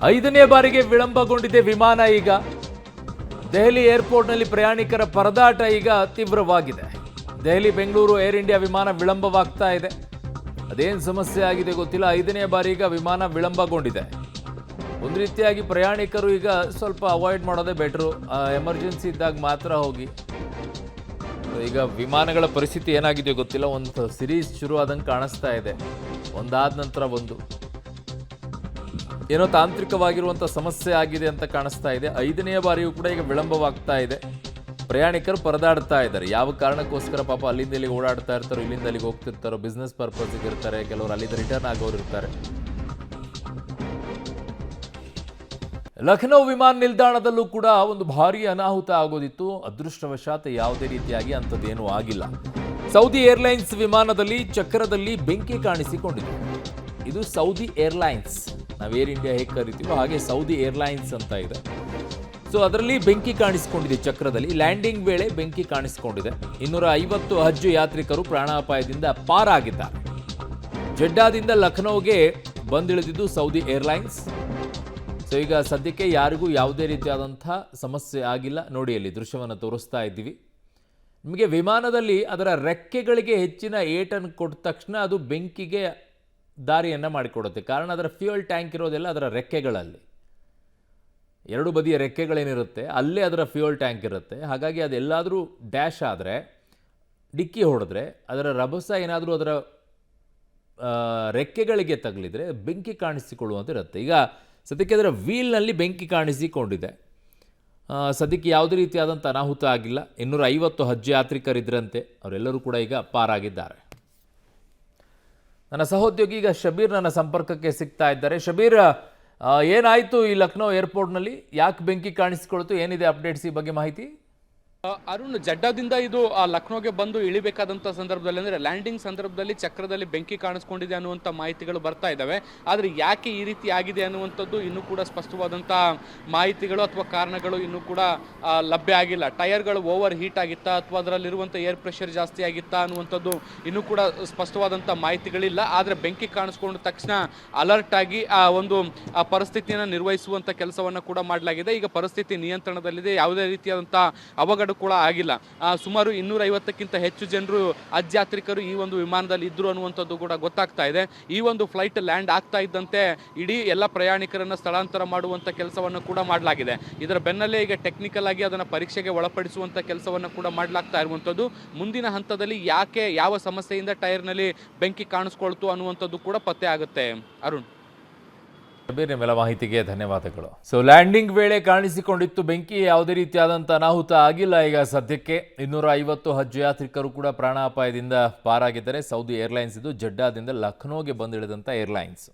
5ನೇ ಬಾರಿಗೆ ವಿಳಂಬಗೊಂಡಿದೆ ವಿಮಾನ. ಈಗ ದೆಹಲಿ ಏರ್ಪೋರ್ಟ್ನಲ್ಲಿ ಪ್ರಯಾಣಿಕರ ಪರದಾಟ ಈಗ ತೀವ್ರವಾಗಿದೆ. ದೆಹಲಿ ಬೆಂಗಳೂರು ಏರ್ ಇಂಡಿಯಾ ವಿಮಾನ ವಿಳಂಬವಾಗ್ತಾ ಇದೆ. ಅದೇನು ಸಮಸ್ಯೆ ಆಗಿದೆ ಗೊತ್ತಿಲ್ಲ. 5ನೇ ಬಾರಿ ಈಗ ವಿಮಾನ ವಿಳಂಬಗೊಂಡಿದೆ. ಒಂದು ರೀತಿಯಾಗಿ ಪ್ರಯಾಣಿಕರು ಈಗ ಸ್ವಲ್ಪ ಅವಾಯ್ಡ್ ಮಾಡೋದೇ ಬೆಟ್ರು. ಎಮರ್ಜೆನ್ಸಿ ಇದ್ದಾಗ ಮಾತ್ರ ಹೋಗಿ. ಈಗ ವಿಮಾನಗಳ ಪರಿಸ್ಥಿತಿ ಏನಾಗಿದೆಯೋ ಗೊತ್ತಿಲ್ಲ. ಒಂದು ಸಿರೀಸ್ ಶುರು ಆದಂಗೆ ಕಾಣಿಸ್ತಾ ಇದೆ. ಒಂದಾದ ನಂತರ ಒಂದು ಏನೋ ತಾಂತ್ರಿಕವಾಗಿರುವಂಥ ಸಮಸ್ಯೆ ಆಗಿದೆ ಅಂತ ಕಾಣಿಸ್ತಾ ಇದೆ. 5ನೇ ಬಾರಿಯೂ ಕೂಡ ಈಗ ವಿಳಂಬವಾಗ್ತಾ ಇದೆ. ಪ್ರಯಾಣಿಕರು ಪರದಾಡ್ತಾ ಇದ್ದಾರೆ. ಯಾವ ಕಾರಣಕ್ಕೋಸ್ಕರ ಪಾಪ ಅಲ್ಲಿಂದ ಇಲ್ಲಿಗೆ ಓಡಾಡ್ತಾ ಇರ್ತಾರೋ, ಇಲ್ಲಿಂದ ಅಲ್ಲಿಗೆ ಹೋಗ್ತಿರ್ತಾರೋ, ಬಿಸ್ನೆಸ್ ಪರ್ಪಸ್ಗೆ ಇರ್ತಾರೆ, ಕೆಲವರು ಅಲ್ಲಿಂದ ರಿಟರ್ನ್ ಆಗೋರು ಇರ್ತಾರೆ. ಲಖನೌ ವಿಮಾನ ನಿಲ್ದಾಣದಲ್ಲೂ ಕೂಡ ಒಂದು ಭಾರೀ ಅನಾಹುತ ಆಗೋದಿತ್ತು. ಅದೃಷ್ಟವಶಾತ್ ಯಾವುದೇ ರೀತಿಯಾಗಿ ಅಂಥದ್ದೇನೂ ಆಗಿಲ್ಲ. ಸೌದಿ ಏರ್ಲೈನ್ಸ್ ವಿಮಾನದಲ್ಲಿ ಚಕ್ರದಲ್ಲಿ ಬೆಂಕಿ ಕಾಣಿಸಿಕೊಂಡಿದೆ. ಇದು ಸೌದಿ ಏರ್ಲೈನ್ಸ್, ನಾವು ಏರ್ ಇಂಡಿಯಾ ಹೇಗೆ ಕರಿತೀವೋ ಹಾಗೆ ಸೌದಿ ಏರ್ಲೈನ್ಸ್ ಅಂತ ಇದೆ. ಸೊ ಅದರಲ್ಲಿ ಬೆಂಕಿ ಕಾಣಿಸಿಕೊಂಡಿದೆ. ಚಕ್ರದಲ್ಲಿ ಲ್ಯಾಂಡಿಂಗ್ ವೇಳೆ ಬೆಂಕಿ ಕಾಣಿಸಿಕೊಂಡಿದೆ. 250 ಹಜ್ ಯಾತ್ರಿಕರು ಪ್ರಾಣಾಪಾಯದಿಂದ ಪಾರಾಗಿದ್ದಾರೆ. ಜೆಡ್ಡಾದಿಂದ ಲಖನೌಗೆ ಬಂದಿಳಿದಿದ್ದು ಸೌದಿ ಏರ್ಲೈನ್ಸ್. ಸೊ ಈಗ ಸದ್ಯಕ್ಕೆ ಯಾರಿಗೂ ಯಾವುದೇ ರೀತಿಯಾದಂಥ ಸಮಸ್ಯೆ ಆಗಿಲ್ಲ. ನೋಡಿ, ಅಲ್ಲಿ ದೃಶ್ಯವನ್ನು ತೋರಿಸ್ತಾ ಇದ್ದೀವಿ ನಿಮಗೆ. ವಿಮಾನದಲ್ಲಿ ಅದರ ರೆಕ್ಕೆಗಳಿಗೆ ಹೆಚ್ಚಿನ ಏಟನ್ನು ಕೊಟ್ಟ ತಕ್ಷಣ ಅದು ಬೆಂಕಿಗೆ ದಾರಿಯನ್ನು ಮಾಡಿಕೊಡುತ್ತೆ. ಕಾರಣ ಅದರ ಫ್ಯೂಯಲ್ ಟ್ಯಾಂಕ್ ಇರೋದೆಲ್ಲ ಅದರ ರೆಕ್ಕೆಗಳಲ್ಲಿ, ಎರಡು ಬದಿಯ ರೆಕ್ಕೆಗಳೇನಿರುತ್ತೆ ಅಲ್ಲೇ ಅದರ ಫ್ಯೂಯಲ್ ಟ್ಯಾಂಕ್ ಇರುತ್ತೆ. ಹಾಗಾಗಿ ಅದೆಲ್ಲಾದರೂ ಡ್ಯಾಶ್ ಆದರೆ, ಡಿಕ್ಕಿ ಹೊಡೆದ್ರೆ, ಅದರ ರಭಸ ಏನಾದರೂ ಅದರ ರೆಕ್ಕೆಗಳಿಗೆ ತಗಲಿದ್ರೆ ಬೆಂಕಿ ಕಾಣಿಸಿಕೊಳ್ಳುವಂತಿರುತ್ತೆ. ಈಗ ಸದ್ಯಕ್ಕೆ ಅದರ ವೀಲ್ನಲ್ಲಿ ಬೆಂಕಿ ಕಾಣಿಸಿಕೊಂಡಿದೆ. ಸದ್ಯಕ್ಕೆ ಯಾವುದೇ ರೀತಿಯಾದಂಥ ಅನಾಹುತ ಆಗಿಲ್ಲ. 250 ಹಜ್ ಯಾತ್ರಿಕರಿದ್ರಂತೆ, ಅವರೆಲ್ಲರೂ ಕೂಡ ಈಗ ಪಾರಾಗಿದ್ದಾರೆ. ನನ್ನ ಸಹೋದ್ಯೋಗಿ ಈಗ ಶಬೀರ್ ನನ್ನ ಸಂಪರ್ಕಕ್ಕೆ ಸಿಗ್ತಾ ಇದ್ದಾರೆ. ಶಬೀರ್, ಏನಾಯಿತು ಈ ಲಖನೌ ಏರ್ಪೋರ್ಟ್ನಲ್ಲಿ? ಯಾಕೆ ಬೆಂಕಿ ಕಾಣಿಸಿಕೊಳ್ತು? ಏನಿದೆ ಅಪ್ಡೇಟ್ಸ್ ಈ ಬಗ್ಗೆ ಮಾಹಿತಿ? ಅರುಣ್, ಜಡ್ಡಾದಿಂದ ಇದು ಲಕ್ನೋಗೆ ಬಂದು ಇಳಿಬೇಕಾದಂಥ ಸಂದರ್ಭದಲ್ಲಿ, ಅಂದರೆ ಲ್ಯಾಂಡಿಂಗ್ ಸಂದರ್ಭದಲ್ಲಿ ಚಕ್ರದಲ್ಲಿ ಬೆಂಕಿ ಕಾಣಿಸ್ಕೊಂಡಿದೆ ಅನ್ನುವಂಥ ಮಾಹಿತಿಗಳು ಬರ್ತಾ ಇದ್ದಾವೆ. ಆದರೆ ಯಾಕೆ ಈ ರೀತಿ ಆಗಿದೆ ಅನ್ನುವಂಥದ್ದು ಇನ್ನೂ ಕೂಡ ಸ್ಪಷ್ಟವಾದಂಥ ಮಾಹಿತಿಗಳು ಅಥವಾ ಕಾರಣಗಳು ಇನ್ನೂ ಕೂಡ ಲಭ್ಯ ಆಗಿಲ್ಲ. ಟೈರ್ಗಳು ಓವರ್ ಹೀಟ್ ಆಗಿತ್ತಾ ಅಥವಾ ಅದರಲ್ಲಿರುವಂಥ ಏರ್ ಪ್ರೆಷರ್ ಜಾಸ್ತಿ ಆಗಿತ್ತಾ ಅನ್ನುವಂಥದ್ದು ಇನ್ನೂ ಕೂಡ ಸ್ಪಷ್ಟವಾದಂಥ ಮಾಹಿತಿಗಳಿಲ್ಲ. ಆದರೆ ಬೆಂಕಿ ಕಾಣಿಸ್ಕೊಂಡ ತಕ್ಷಣ ಅಲರ್ಟ್ ಆಗಿ ಒಂದು ಪರಿಸ್ಥಿತಿಯನ್ನು ನಿರ್ವಹಿಸುವಂಥ ಕೆಲಸವನ್ನು ಕೂಡ ಮಾಡಲಾಗಿದೆ. ಈಗ ಪರಿಸ್ಥಿತಿ ನಿಯಂತ್ರಣದಲ್ಲಿದೆ. ಯಾವುದೇ ರೀತಿಯಾದಂಥ ಅವಘಡ ಕೂಡ ಆಗಿಲ್ಲ. ಸುಮಾರು 250ಕ್ಕಿಂತ ಹೆಚ್ಚು ಜನರು ಹಜ್ ಯಾತ್ರಿಕರು ಈ ಒಂದು ವಿಮಾನದಲ್ಲಿ ಇದ್ರು ಅನ್ನುವಂಥದ್ದು ಕೂಡ ಗೊತ್ತಾಗ್ತಾ ಇದೆ. ಈ ಒಂದು ಫ್ಲೈಟ್ ಲ್ಯಾಂಡ್ ಆಗ್ತಾ ಇದ್ದಂತೆ ಇಡೀ ಎಲ್ಲ ಪ್ರಯಾಣಿಕರನ್ನ ಸ್ಥಳಾಂತರ ಮಾಡುವಂಥ ಕೆಲಸವನ್ನು ಕೂಡ ಮಾಡಲಾಗಿದೆ. ಇದರ ಬೆನ್ನಲ್ಲೇ ಈಗ ಟೆಕ್ನಿಕಲ್ ಆಗಿ ಅದನ್ನು ಪರೀಕ್ಷೆಗೆ ಒಳಪಡಿಸುವಂಥ ಕೆಲಸವನ್ನು ಕೂಡ ಮಾಡಲಾಗ್ತಾ ಇರುವಂಥದ್ದು. ಮುಂದಿನ ಹಂತದಲ್ಲಿ ಯಾಕೆ, ಯಾವ ಸಮಸ್ಯೆಯಿಂದ ಟೈರ್ನಲ್ಲಿ ಬೆಂಕಿ ಕಾಣಿಸ್ಕೊಳ್ತು ಅನ್ನುವಂಥದ್ದು ಕೂಡ ಪತ್ತೆ ಆಗುತ್ತೆ. ಅರುಣ್, ನಿಮ್ಮೆಲ್ಲ ಮಾಹಿತಿಗೆ ಧನ್ಯವಾದಗಳು. ಸೊ ಲ್ಯಾಂಡಿಂಗ್ ವೇಳೆ ಕಾಣಿಸಿಕೊಂಡಿತ್ತು ಬೆಂಕಿ. ಯಾವುದೇ ರೀತಿಯಾದಂಥ ಅನಾಹುತ ಆಗಿಲ್ಲ. ಈಗ ಸದ್ಯಕ್ಕೆ 250 ಹಜ್ ಯಾತ್ರಿಕರು ಕೂಡ ಪ್ರಾಣಾಪಾಯದಿಂದ ಪಾರಾಗಿದ್ದಾರೆ. ಸೌದಿ ಏರ್ಲೈನ್ಸ್ ಇದು ಜಡ್ಡಾದಿಂದ ಲಖನೌಗೆ ಬಂದಿಳಿದಂಥ ಏರ್ಲೈನ್ಸ್.